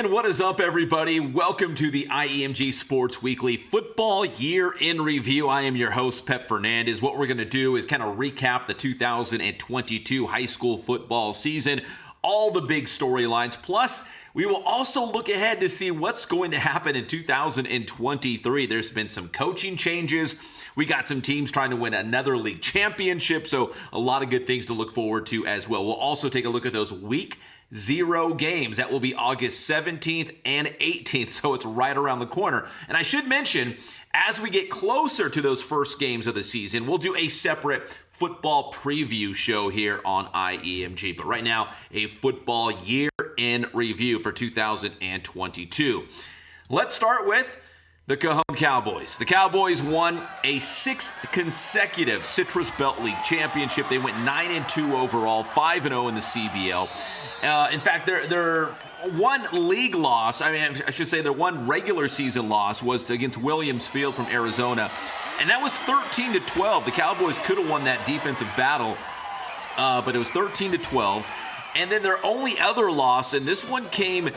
And what is up, everybody? Welcome to the IEMG Sports Weekly Football Year in Review. I am your host, Pep Fernandez. What we're going to do is kind of recap the 2022 high school football season, all the big storylines, plus we will also look ahead to see what's going to happen in 2023. There's been some coaching changes. We got some teams trying to win another league championship, so a lot of good things to look forward to as well. We'll also take a look at those Week 0 games. That will be August 17th and 18th, so it's right around the corner. And I should mention, as we get closer to those first games of the season, we'll do a separate football preview show here on IEMG. But right now, a football year in review for 2022. Let's start with the Cajon Cowboys. The Cowboys won a 6th consecutive Citrus Belt League championship. They went 9-2 overall, 5-0 in the CBL. In fact, their one league loss, I should say their one regular season loss was against Williams Field from Arizona. And that was 13-12. The Cowboys could have won that defensive battle, but it was 13-12. And then their only other loss, and this one came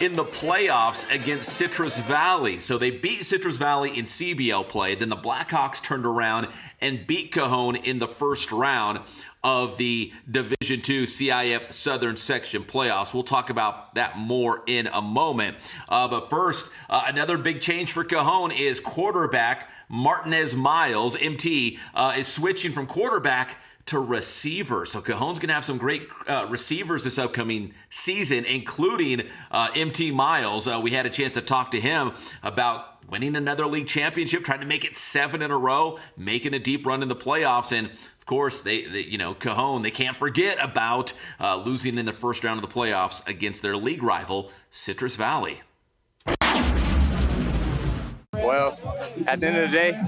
in the playoffs against Citrus Valley. So they beat Citrus Valley in CBL play. Then the Blackhawks turned around and beat Cajon in the first round of the Division II CIF Southern Section playoffs. We'll talk about that more in a moment. But first, another big change for Cajon is quarterback Martinez Miles, MT, is switching from quarterback to receiver. So Cajon's going to have some great receivers this upcoming season, including MT Miles. We had a chance to talk to him about winning another league championship, trying to make it 7 in a row, making a deep run in the playoffs. And of course, they Cajon, they can't forget about losing in the first round of the playoffs against their league rival, Citrus Valley. Well, at the end of the day,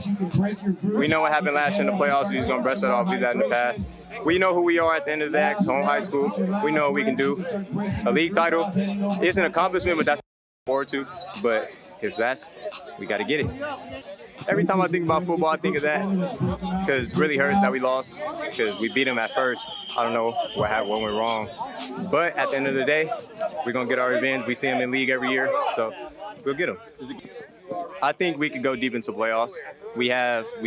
we know what happened last year in the playoffs. We're just going to brush that off, leave that in the past. We know who we are at the end of the day, Cajon High School. We know what we can do. A league title is an accomplishment, but that's forward to. But if that's, we got to get it. Every time I think about football, I think of that because it really hurts that we lost because we beat them at first. I don't know what went wrong. But at the end of the day, we're going to get our revenge. We see them in league every year, so we'll get them. I think we could go deep into playoffs. We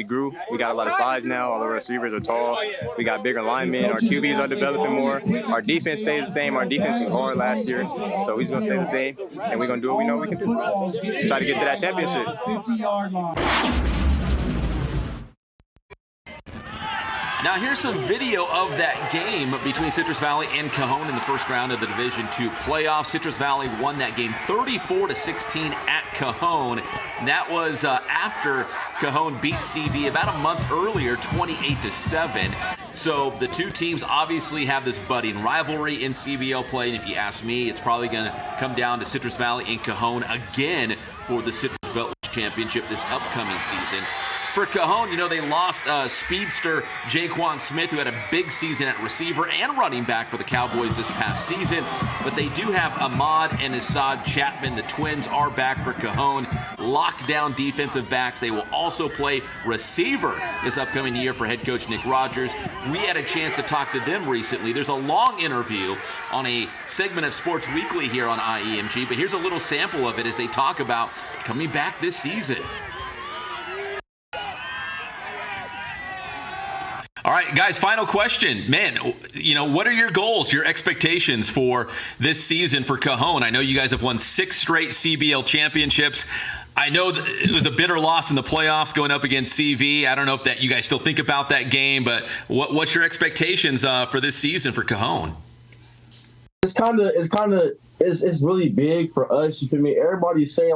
grew. We got a lot of size now. All the receivers are tall. We got bigger linemen. Our QBs are developing more. Our defense stays the same. Our defense was hard last year, so we're going to stay the same, and we're going to do what we know we can do. Try to get to that championship. Now here's some video of that game between Citrus Valley and Cajon in the first round of the Division II playoffs. Citrus Valley won that game 34-16 at Cajon. That was after Cajon beat CV about a month earlier, 28-7. So the two teams obviously have this budding rivalry in CBL play, and if you ask me, it's probably going to come down to Citrus Valley and Cajon again for the Citrus Belt Championship this upcoming season. For Cajon, they lost speedster Jaquan Smith, who had a big season at receiver and running back for the Cowboys this past season. But they do have Ahmad and Assad Chapman. The twins are back for Cajon. Lockdown defensive backs. They will also play receiver this upcoming year for head coach Nick Rogers. We had a chance to talk to them recently. There's a long interview on a segment of Sports Weekly here on IEMG, but here's a little sample of it as they talk about coming back this season. All right, guys, final question. Man, what are your goals, your expectations for this season for Cajon? I know you guys have won 6 straight CBL championships. I know that it was a bitter loss in the playoffs going up against CV. I don't know if that you guys still think about that game, but what's your expectations for this season for Cajon? It's really big for us. You feel me? Everybody's saying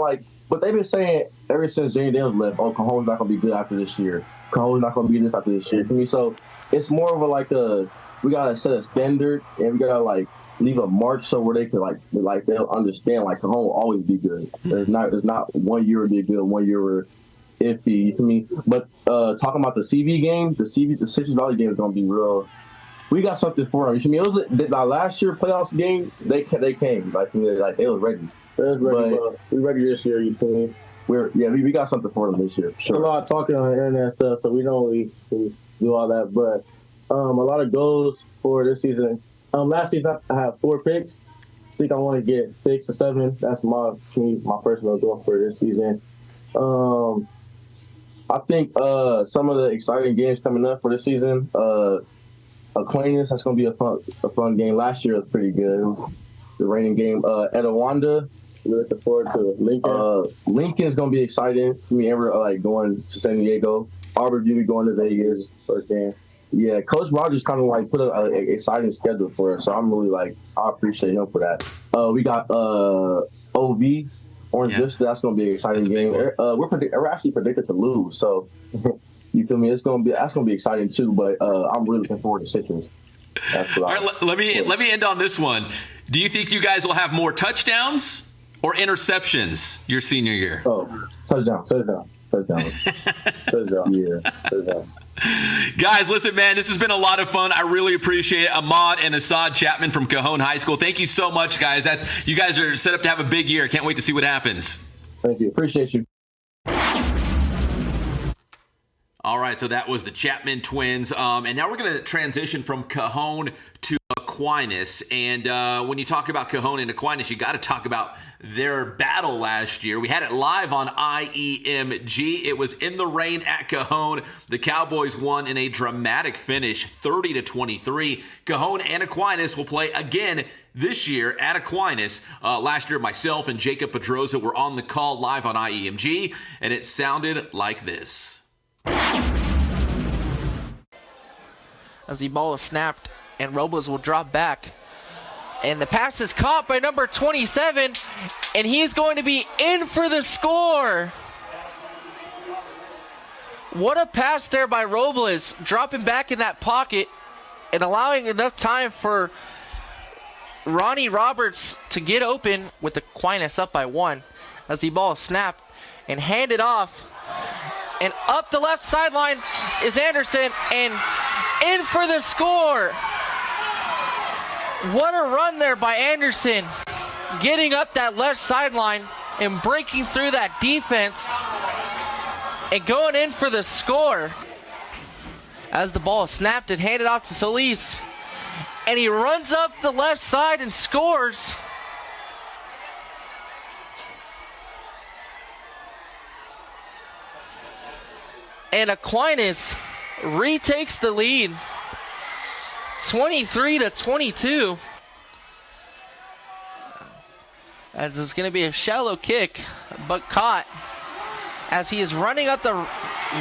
but they've been saying ever since Jane Dale left, Cajon's not going to be good after this year. Cajon's not going to be this after this year. For me, so it's more of we got to set a standard and we got to leave a mark so where they can they'll understand Cajon will always be good. There's not 1 year will be good, 1 year we're iffy. You feel me? But talking about the CV game, the Citrus Valley game is going to be real. We got something for them. You feel me? It was the last year playoffs game. They came they was ready. But we ready this year. You feel me? We got something for them this year. Sure. A lot of talking on the internet and stuff, so we know we do all that. But a lot of goals for this season. Last season I had 4 picks. think I want to get 6 or 7. That's my personal goal for this season. I think some of the exciting games coming up for this season. Aquinas, that's going to be a fun game. Last year was pretty good. It was the reigning game. Etowanda, we're looking forward to Lincoln. Lincoln's going to be exciting for me. Ever going to San Diego. Arbor Beauty going to Vegas first game. Yeah, Coach Rogers kind of put an exciting schedule for us, so I'm really I appreciate him for that. We got OV Orange Vista. That's going to be an exciting game. We're actually predicted to lose, so you feel me? That's going to be exciting too. But I'm really looking forward to Citrus. That's what. All right, let me end on this one. Do you think you guys will have more touchdowns or interceptions your senior year? Oh, touchdown. Yeah, touchdown. Guys, listen, man, this has been a lot of fun. I really appreciate it. Ahmad and Assad Chapman from Cajon High School. Thank you so much, guys. You guys are set up to have a big year. Can't wait to see what happens. Thank you. Appreciate you. All right, so that was the Chapman twins. And now we're going to transition from Cajon to Aquinas. And when you talk about Cajon and Aquinas, you got to talk about their battle last year. We had it live on IEMG. It was in the rain at Cajon. The Cowboys won in a dramatic finish, 30-23. Cajon and Aquinas will play again this year at Aquinas. Last year, myself and Jacob Pedroza were on the call live on IEMG, and it sounded like this. As the ball is snapped and Robles will drop back. And the pass is caught by number 27, and he's going to be in for the score. What a pass there by Robles, dropping back in that pocket and allowing enough time for Ronnie Roberts to get open with Aquinas up by 1. As the ball is snapped and handed off. And up the left sideline is Anderson, and in for the score. What a run there by Anderson, getting up that left sideline and breaking through that defense and going in for the score. As the ball is snapped and handed off to Solis, and he runs up the left side and scores. And Aquinas retakes the lead, 23-22. As it's going to be a shallow kick, but caught as he is running up the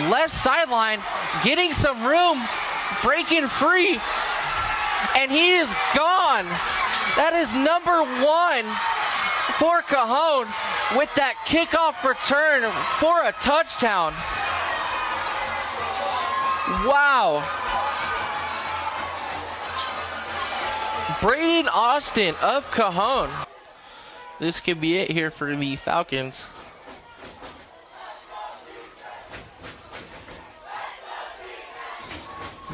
left sideline, getting some room, breaking free, and he is gone. That is number 1 for Cajon with that kickoff return for a touchdown. Wow. Braden Austin of Cajon. This could be it here for the Falcons.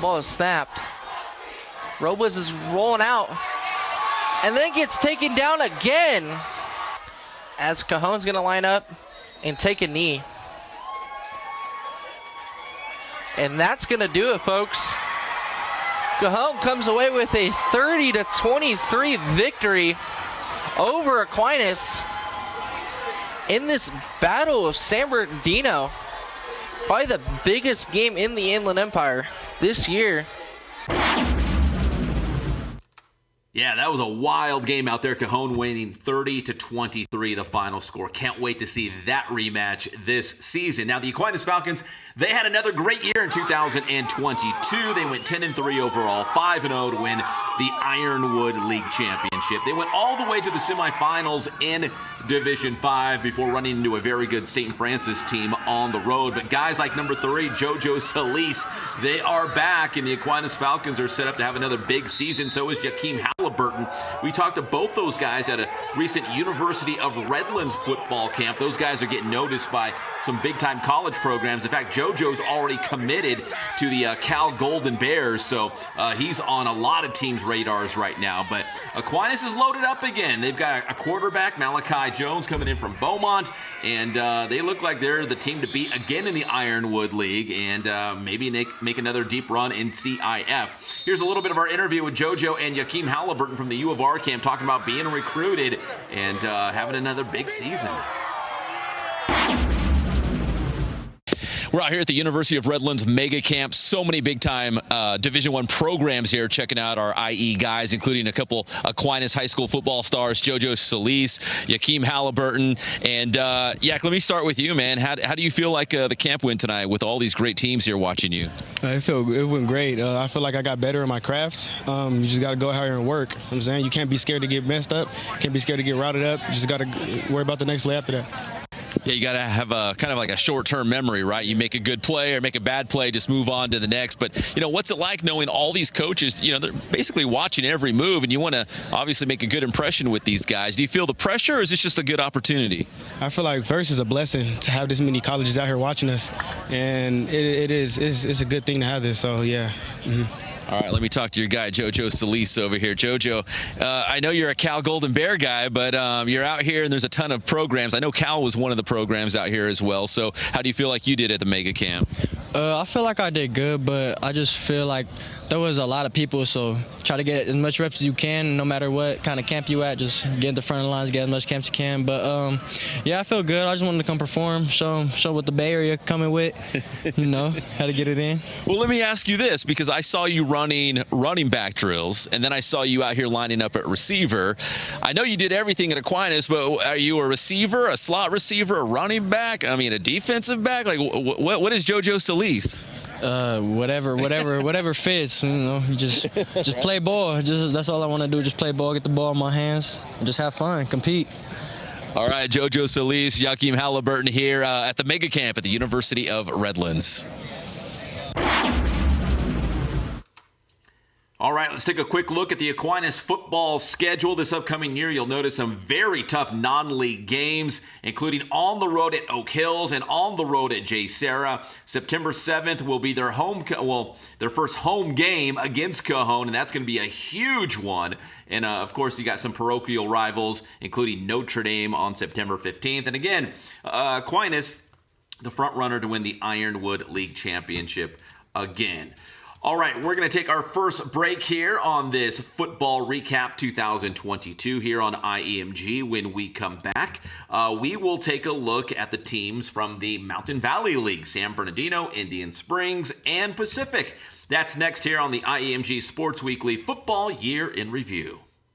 Ball is snapped. Robles is rolling out and then gets taken down again as Cajon's going to line up and take a knee. And that's going to do it, folks. Cajon comes away with a 30-23 victory over Aquinas in this Battle of San Bernardino. Probably the biggest game in the Inland Empire this year. Yeah, that was a wild game out there. Cajon winning 30-23, the final score. Can't wait to see that rematch this season. Now, the Aquinas Falcons, they had another great year in 2022. They went 10-3 overall, 5-0 to win the Ironwood League Championship. They went all the way to the semifinals in Division 5 before running into a very good St. Francis team on the road. But guys like number 3, JoJo Solis, they are back, and the Aquinas Falcons are set up to have another big season. So is Jakeem Halliburton. We talked to both those guys at a recent University of Redlands football camp. Those guys are getting noticed by some big-time college programs. In fact, JoJo's already committed to the Cal Golden Bears, so he's on a lot of teams' radars right now. But Aquinas is loaded up again. They've got a quarterback, Malachi Jones, coming in from Beaumont, and they look like they're the team to beat again in the Ironwood League, and maybe make another deep run in CIF. Here's a little bit of our interview with JoJo and Jakeem Halliburton from the U of R camp, talking about being recruited and having another big season. We're out here at the University of Redlands Mega Camp. So many big-time Division I programs here checking out our IE guys, including a couple Aquinas High School football stars, JoJo Solis, Jakeem Halliburton. And, Yak, let me start with you, man. How do you feel like the camp went tonight with all these great teams here watching you? It went great. I feel like I got better in my craft. You just got to go out here and work. I'm saying you can't be scared to get messed up. Can't be scared to get routed up. You just got to worry about the next play after that. Yeah, you got to have a kind of like a short-term memory, right? You make a good play or make a bad play, just move on to the next. But, what's it like knowing all these coaches, they're basically watching every move, and you want to obviously make a good impression with these guys. Do you feel the pressure, or is it just a good opportunity? I feel like first it's a blessing to have this many colleges out here watching us, and it's a good thing to have this, so yeah. Mm-hmm. All right, let me talk to your guy, JoJo Solis over here. JoJo, I know you're a Cal Golden Bear guy, but you're out here and there's a ton of programs. I know Cal was one of the programs out here as well. So how do you feel like you did at the Mega Camp? I feel like I did good, but I just feel like there was a lot of people, so try to get as much reps as you can, no matter what kind of camp you at. Just get in the front of the lines, get as much camps as you can. But, yeah, I feel good. I just wanted to come perform, show what the Bay Area coming with, how to get it in. Well, let me ask you this, because I saw you running back drills, and then I saw you out here lining up at receiver. I know you did everything at Aquinas, but are you a receiver, a slot receiver, a running back, a defensive back? Like, what is JoJo Solis? Whatever fits. You just play ball. That's all I want to do. Just play ball, get the ball in my hands, and just have fun, compete. All right, JoJo Solis, Jakeem Halliburton here at the Mega Camp at the University of Redlands. All right, let's take a quick look at the Aquinas football schedule this upcoming year. You'll notice some very tough non-league games, including on the road at Oak Hills and on the road at JSerra. September 7th will be their first home game against Cajon, and that's going to be a huge one. And, of course, you got some parochial rivals, including Notre Dame on September 15th. And, again, Aquinas, the front runner to win the Ironwood League Championship again. All right, we're going to take our first break here on this Football Recap 2022 here on IEMG. When we come back, we will take a look at the teams from the Mountain Valley League, San Bernardino, Indian Springs, and Pacific. That's next here on the IEMG Sports Weekly Football Year in Review.